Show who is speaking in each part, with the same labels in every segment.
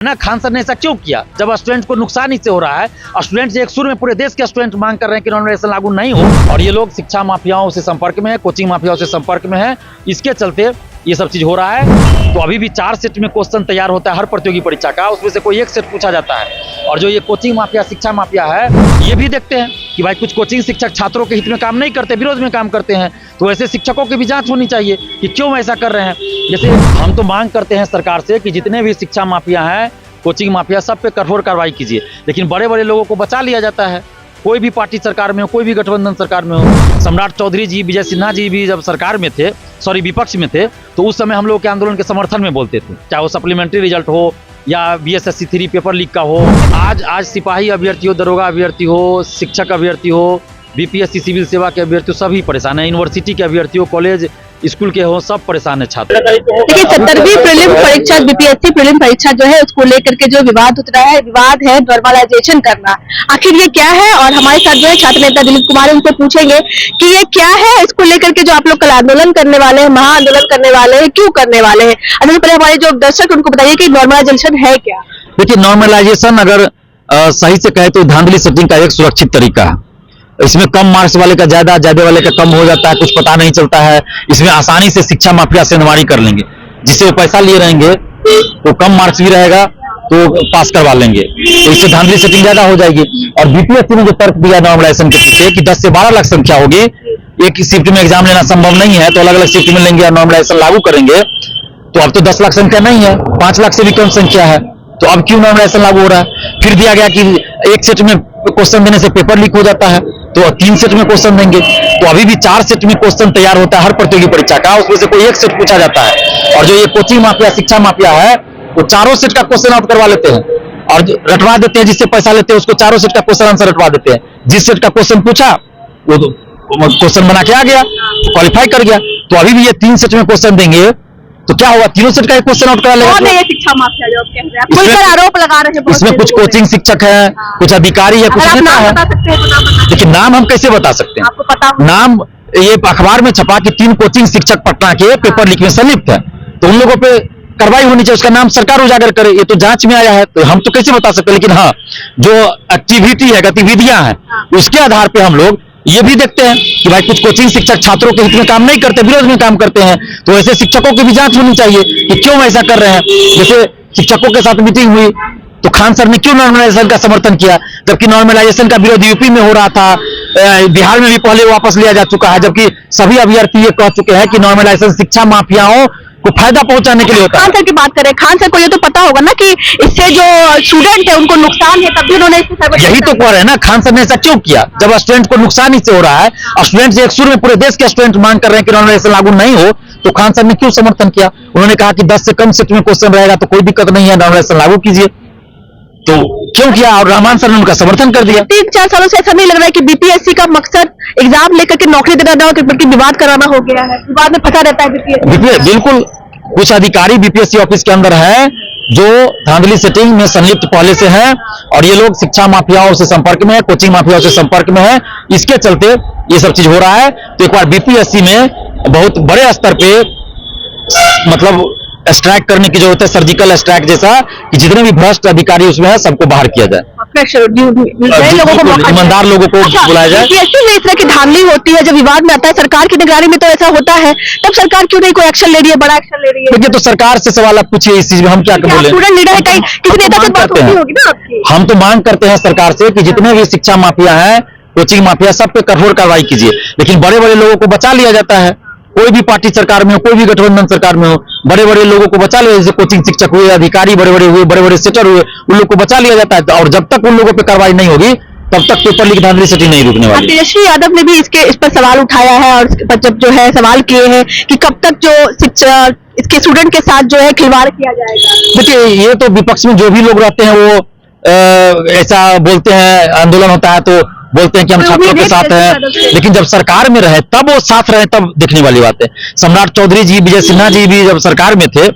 Speaker 1: ना खान सर ने ऐसा क्यों किया? जब स्टूडेंट को नुकसान इससे हो रहा है, स्टूडेंट एक सुर में पूरे देश के स्टूडेंट मांग कर रहे हैं कि नॉर्मलाइजेशन लागू नहीं हो, और ये लोग शिक्षा माफियाओं से संपर्क में है, कोचिंग माफियाओं से संपर्क में है, इसके चलते ये सब चीज हो रहा है। तो अभी भी 4 सेट में क्वेश्चन तैयार होता है हर प्रतियोगी परीक्षा का, उसमें से कोई एक सेट पूछा जाता है। और जो ये कोचिंग माफिया, शिक्षा माफिया है, ये भी देखते हैं कि भाई कुछ कोचिंग शिक्षक छात्रों के हित में काम नहीं करते, विरोध में काम करते हैं, तो ऐसे शिक्षकों की भी जांच होनी चाहिए कि क्यों ऐसा कर रहे हैं। जैसे हम तो मांग करते हैं सरकार से कि जितने भी शिक्षा माफिया हैं, कोचिंग माफिया, सब पे कठोर कार्रवाई कीजिए, लेकिन बड़े बड़े लोगों को बचा लिया जाता है। कोई भी पार्टी सरकार में हो, कोई भी गठबंधन सरकार में हो, सम्राट चौधरी जी, विजय सिन्हा जी भी जब सरकार में थे, विपक्ष में थे, तो उस समय हम लोग के आंदोलन के समर्थन में बोलते थे, चाहे वो सप्लीमेंट्री रिजल्ट हो या BSSC 3 पेपर लीक का हो। आज सिपाही अभ्यर्थी हो, दरोगा अभ्यर्थी हो, शिक्षक अभ्यर्थी हो, BPSC सिविल सेवा के अभ्यर्थी, सभी परेशान है। यूनिवर्सिटी के अभ्यर्थी हो, कॉलेज स्कूल के हो, सब परेशान है छात्र।
Speaker 2: देखिए 17वीं प्रीलिम परीक्षा, BPSC प्रीलिम परीक्षा जो है उसको लेकर के जो विवाद उठ रहा है, विवाद है नॉर्मलाइजेशन करना। आखिर ये क्या है? और हमारे साथ जो है छात्र नेता दिलीप कुमार, उनसे पूछेंगे कि ये क्या है, इसको लेकर के जो आप लोग कल आंदोलन करने वाले हैं, महा आंदोलन करने वाले हैं, क्यों करने वाले हैं? पहले हमारे जो दर्शक उनको बताइए कि नॉर्मलाइजेशन है क्या।
Speaker 1: देखिए, नॉर्मलाइजेशन अगर सही से कहे तो धांधली सेटिंग का एक सुरक्षित तरीका है। इसमें कम मार्क्स वाले का ज्यादा, ज्यादा वाले का कम हो जाता है, कुछ पता नहीं चलता है। इसमें आसानी से शिक्षा माफिया से निवारी कर लेंगे, जिससे वो पैसा लिए रहेंगे तो कम मार्क्स भी रहेगा तो पास करवा लेंगे, तो इससे धांधली सेटिंग ज्यादा हो जाएगी। और BPSC ने जो तर्क दिया नॉर्मलाइजेशन के पीछे कि 10 से 12 लाख संख्या होगी, एक शिफ्ट में एग्जाम लेना संभव नहीं है, तो अलग अलग शिफ्ट में लेंगे और नॉर्मलाइजेशन लागू करेंगे, तो अब तो 10 लाख संख्या नहीं है, 5 लाख से भी कम संख्या है, तो अब क्यों नॉर्मलाइजेशन लागू हो रहा है? फिर दिया गया कि एक सेट में क्वेश्चन देने से पेपर लीक हो जाता है, तो 3 सेट में क्वेश्चन देंगे, तो अभी भी 4 सेट में क्वेश्चन तैयार होता है हर प्रतियोगी परीक्षा का, उसमें से कोई एक सेट पूछा जाता है। और जो ये कोचिंग माफिया, शिक्षा माफिया है, वो चारों सेट का क्वेश्चन आउट करवा लेते हैं और रटवा देते हैं, जिससे पैसा लेते हैं उसको चारों सेट का क्वेश्चन आंसर रटवा देते हैं। जिस सेट का क्वेश्चन पूछा वो क्वेश्चन बना के आ गया, क्वालिफाई कर गया। तो अभी भी ये 3 सेट में क्वेश्चन देंगे तो क्या होगा, तीनों सेट का एक क्वेश्चन आउट करा लेगा।
Speaker 2: शिक्षा माफिया जो कह रहे हैं, खुलकर आरोप लगा रहे हैं,
Speaker 1: इसमें कुछ कोचिंग शिक्षक है, कुछ अधिकारी है, कुछ नेता है। लेकिन नाम हम कैसे बता सकते हैं?
Speaker 2: आपको पता
Speaker 1: नाम ये अखबार में छपा कि 3 कोचिंग शिक्षक पटना के पेपर लीक में संलिप्त है, तो उन लोगों पे कार्रवाई होनी चाहिए, उसका नाम सरकार उजागर करे। ये तो जांच में आया है, तो हम तो कैसे बता सकते हैं। लेकिन हाँ, जो एक्टिविटी है, गतिविधियां हैं, उसके आधार पे हम लोग ये भी देखते हैं कि भाई कुछ कोचिंग शिक्षक छात्रों के हित में काम नहीं करते, विरोध में काम करते हैं, तो ऐसे शिक्षकों की भी जांच होनी चाहिए कि क्यों ऐसा कर रहे हैं। जैसे शिक्षकों के साथ मीटिंग हुई तो खान सर ने क्यों नॉर्मलाइजेशन का समर्थन किया, जबकि नॉर्मलाइजेशन का विरोध यूपी में हो रहा था, बिहार में भी पहले वापस लिया जा चुका है, जबकि सभी अभ्यर्थी ये कह चुके हैं कि नॉर्मलाइजेशन शिक्षा माफियाओं को फायदा पहुंचाने के लिए होता है।
Speaker 2: खान सर की बात करें, खान सर को ये तो पता होगा ना कि इससे जो स्टूडेंट है उनको नुकसान है, तब भी उन्होंने
Speaker 1: यही तो कह रहे हैं ना, खान सर ने ऐसा क्यों किया? जब स्टूडेंट को नुकसान इससे हो रहा है, स्टूडेंट एक सुर में पूरे देश के स्टूडेंट मांग कर रहे हैं कि नॉर्मलाइजेशन लागू नहीं हो, तो खान सर ने क्यों समर्थन किया? उन्होंने कहा कि 10 से कम सेट में क्वेश्चन रहेगा तो कोई दिक्कत नहीं है, नॉर्मलाइजेशन लागू कीजिए, तो क्यों किया? और रहमान सर ने उनका समर्थन कर दिया।
Speaker 2: 3-4 सालों से ऐसा नहीं लग रहा है कि BPSC का मकसद एग्जाम लेकर के नौकरी दिलाना हो, बल्कि विवाद कराना हो गया है, विवाद में फंसा रहता है BPSC।
Speaker 1: बिल्कुल, कुछ अधिकारी BPSC ऑफिस के अंदर है जो धांधली सेटिंग में संलिप्त पहले से हैं, और ये लोग शिक्षा माफियाओं से संपर्क में है, कोचिंग माफियाओं से संपर्क में है, इसके चलते ये सब चीज हो रहा है। तो एक बार BPSC में बहुत बड़े स्तर पे मतलब स्ट्राइक करने की जरूरत है, सर्जिकल स्ट्राइक जैसा, कि जितने भी भ्रष्ट अधिकारी उसमें है सबको बाहर किया जाए, ईमानदार लोगों को बुलाया जाए।
Speaker 2: BPSC में इस तरह की धांधली होती है, जब विवाद में आता है, सरकार की निगरानी में तो ऐसा होता है, तब सरकार क्यों नहीं कोई एक्शन ले रही है, बड़ा एक्शन ले रही है?
Speaker 1: देखिए, तो सरकार से सवाल आप पूछिए इस चीज में, हम क्या बोले?
Speaker 2: स्टूडेंट लीडर है, कहीं किसी नेता से बात होती होगी ना आपकी?
Speaker 1: हम तो मांग करते हैं सरकार से कि जितने भी शिक्षा माफिया हैं, कोचिंग माफिया, सब पे कठोर कार्रवाई कीजिए, लेकिन बड़े बड़े लोगों को बचा लिया जाता है। कोई भी पार्टी सरकार में हो, कोई भी गठबंधन सरकार में हो, बड़े बड़े लोगों को बचा लिया, जैसे कोचिंग शिक्षक हुए, अधिकारी बड़े बड़े हुए, बड़े बड़े सेटर हुए, उन लोगों को बचा लिया जाता है। और जब तक उन लोगों पे कार्रवाई नहीं होगी तब तक पेपर लीक धांधली सेटिंग नहीं रुकने वाली।
Speaker 2: तेजस्वी यादव ने भी इस पर सवाल उठाया है, और इस पर जब जो है सवाल किए हैं कि कब तक जो शिक्षा इसके स्टूडेंट के साथ जो है खिलवाड़ किया जाएगा।
Speaker 1: देखिए, ये तो विपक्ष में जो भी लोग रहते हैं वो ऐसा बोलते हैं, आंदोलन होता है तो बोलते हैं कि हम छात्रों के साथ हैं, लेकिन जब सरकार में रहे तब वो साथ रहे, तब देखने वाली बात है। सम्राट चौधरी जी, विजय सिन्हा जी भी जब सरकार में थे,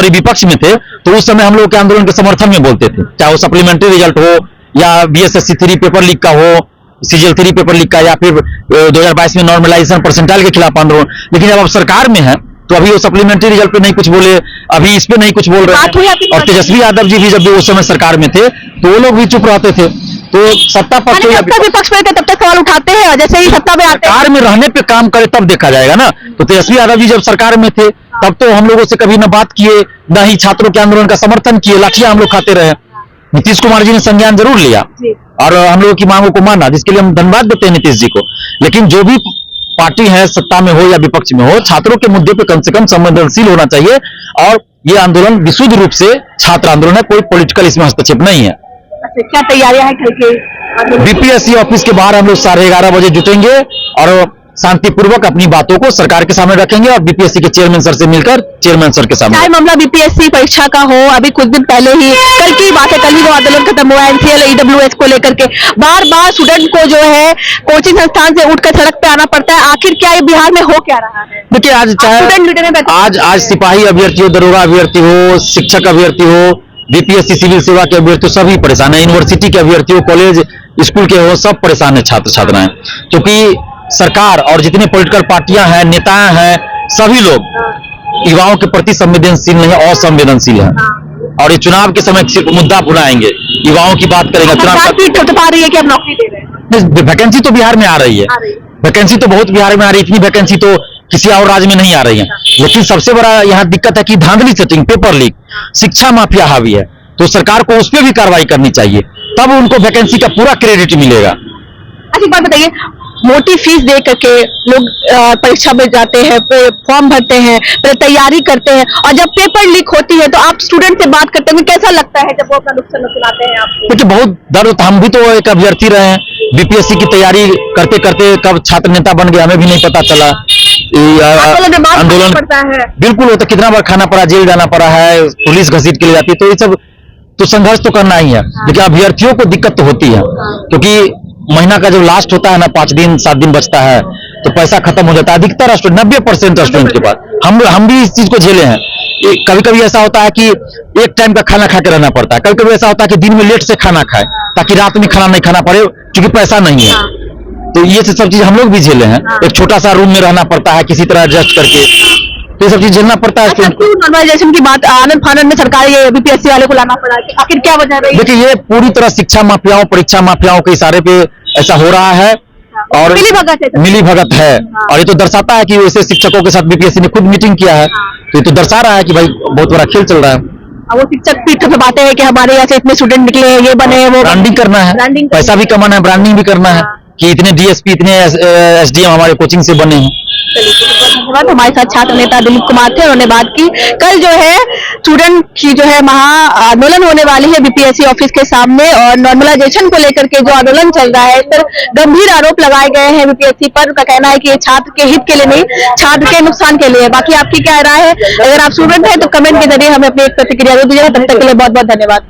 Speaker 1: विपक्ष में थे, तो उस समय हम लोग के आंदोलन के समर्थन में बोलते थे, चाहे वो सप्लीमेंट्री रिजल्ट हो या BSSC 3 पेपर लीक का हो, CGL 3 पेपर लीक का, या फिर 2022 में नॉर्मलाइजेशन परसेंटाइल के खिलाफ आंदोलन। लेकिन जब आप सरकार में है तो अभी वो सप्लीमेंट्री रिजल्ट पे नहीं कुछ बोले, अभी इस पे नहीं कुछ बोल रहे
Speaker 2: बात हुई
Speaker 1: हैं।
Speaker 2: आपकी
Speaker 1: और तेजस्वी यादव जी भी जब उस समय सरकार में थे तो वो लोग भी चुप रहते थे। तो सत्ता पक्ष
Speaker 2: जब तक विपक्ष में थे तब तक सवाल उठाते हैं और जैसे ही सत्ता में आते हैं
Speaker 1: सरकार में रहने पे काम करे तब देखा जाएगा ना। तो तेजस्वी यादव जी जब सरकार में थे तब तो हम लोगों से कभी न बात किए, न ही छात्रों के आंदोलन का समर्थन किए, लाठियां हम लोग खाते रहे। नीतीश कुमार जी ने संज्ञान जरूर लिया और हम लोगों की मांगों को माना, जिसके लिए हम धन्यवाद देते हैं नीतीश जी को। लेकिन जो भी पार्टी है सत्ता में हो या विपक्ष में हो, छात्रों के मुद्दे पे कम से कम संवेदनशील होना चाहिए। और ये आंदोलन विशुद्ध रूप से छात्र आंदोलन है, कोई पॉलिटिकल इसमें हस्तक्षेप नहीं है।
Speaker 2: अच्छा, क्या तैयारियां हैं कल के?
Speaker 1: बीपीएससी ऑफिस के बाहर हम लोग 11:30 बजे जुटेंगे और शांतिपूर्वक अपनी बातों को सरकार के सामने रखेंगे और बीपीएससी के चेयरमैन सर से मिलकर चेयरमैन सर के सामने।
Speaker 2: चाहे मामला बीपीएससी परीक्षा का हो, अभी कुछ दिन पहले ही कल की बात है, कल ही वो आंदोलन खत्म हुआ एनसीएल ईडब्ल्यूएस को लेकर के। बार बार स्टूडेंट को जो है कोचिंग संस्थान से उठकर सड़क पे आना पड़ता है। आखिर क्या ये बिहार में हो क्या रहा है?
Speaker 1: देखिए, आज
Speaker 2: स्टूडेंट लीडर में बैठे
Speaker 1: आज सिपाही अभ्यर्थी हो, दरोगा अभ्यर्थी हो, शिक्षक अभ्यर्थी हो, बीपीएससी सिविल सेवा के अभ्यर्थी हो, सभी परेशान है। यूनिवर्सिटी के अभ्यर्थी हो, कॉलेज स्कूल के हो, सब परेशान है छात्र छात्राएं। क्योंकि सरकार और जितने पॉलिटिकल पार्टियां हैं, नेता हैं, सभी लोग युवाओं के प्रति संवेदनशील नहीं, असंवेदनशील है। और ये चुनाव के समय सिर्फ मुद्दा भुलाएंगे, युवाओं की बात करेंगे।
Speaker 2: सरकार की थपथपा रही है कि आप नौकरी दे रहे हैं।
Speaker 1: वैकेंसी तो बिहार में आ रही है, वैकेंसी तो बहुत बिहार में आ रही है, इतनी वैकेंसी तो किसी और राज्य में नहीं आ रही है। लेकिन सबसे बड़ा यहाँ दिक्कत है कि धांधली सेटिंग, पेपर लीक, शिक्षा माफिया हावी है। तो सरकार को उस पर भी कार्रवाई करनी चाहिए, तब उनको वैकेंसी का पूरा क्रेडिट मिलेगा।
Speaker 2: अच्छा, एक बात बताइए, मोटी फीस दे करके लोग परीक्षा में जाते हैं, फॉर्म भरते हैं, फिर तैयारी करते हैं और जब पेपर लीक होती है तो आप स्टूडेंट से बात करते हैं, कैसा लगता है जब वो अपना नुकसान सुनाते हैं आपको?
Speaker 1: देखिए, बहुत दर्द, हम भी तो एक अभ्यर्थी रहे हैं, बीपीएससी की तैयारी करते करते कब छात्र नेता बन गए हमें भी नहीं पता चला। आंदोलन
Speaker 2: पड़ता है,
Speaker 1: बिल्कुल होता, कितना बार खाना पड़ा, जेल जाना पड़ा है, पुलिस घसीट के ले जाती है। तो ये सब तो संघर्ष तो करना ही है। लेकिन अभ्यर्थियों को दिक्कत तो होती है, क्योंकि महीना का जब लास्ट होता है ना, 5 दिन 7 दिन बचता है, तो पैसा खत्म हो जाता है। अधिकतर स्टूडेंट, 90% स्टूडेंट के पास, हम भी इस चीज को झेले हैं। कभी कभी ऐसा होता है कि एक टाइम का खाना खा के रहना पड़ता है, कभी कभी ऐसा होता है कि दिन में लेट से खाना खाए ताकि रात में खाना नहीं खाना पड़े, क्योंकि पैसा नहीं है। तो ये सब चीज हम लोग भी झेले हैं। एक छोटा सा रूम में रहना पड़ता है किसी तरह एडजस्ट करके, तो ये सब चीज झेलना पड़ता है स्टूडेंट को।
Speaker 2: नॉर्मलाइजेशन की बात आनंद फानंद में सरकार ये बीपीएससी वाले को लाना पड़ा, आखिर क्या वजह रही?
Speaker 1: देखिए, ये पूरी तरह शिक्षा माफियाओं, परीक्षा माफियाओं के इशारे पे ऐसा हो रहा है और मिली भगत है। और ये तो दर्शाता है कि वैसे शिक्षकों के साथ बीपीएससी ने खुद मीटिंग किया है, तो ये तो दर्शा रहा है कि भाई बहुत बड़ा खेल चल रहा है।
Speaker 2: वो शिक्षक पीठ पे बातें हैं कि हमारे यहाँ से इतने स्टूडेंट निकले हैं, ये बने हैं, वो
Speaker 1: ब्रांडिंग करना है, पैसा भी कमाना है, ब्रांडिंग भी करना है कि इतने डीएसपी, इतने एसडीएम हमारे कोचिंग से बने हैं।
Speaker 2: धन्यवाद। हमारे साथ छात्र नेता दिलीप कुमार थे, उन्होंने बात की। कल जो है स्टूडेंट की जो है महा आंदोलन होने वाली है बीपीएससी ऑफिस के सामने और नॉर्मलाइजेशन को लेकर के जो आंदोलन चल रहा है, इस पर गंभीर आरोप लगाए गए हैं बीपीएससी पर। उनका कहना है कि ये छात्र के हित के लिए नहीं, छात्र के नुकसान के लिए। बाकी आपकी क्या राय है? अगर आप स्टूडेंट हैं तो कमेंट के जरिए हमें अपनी एक प्रतिक्रिया दीजिएगा। तब तक के लिए बहुत बहुत धन्यवाद।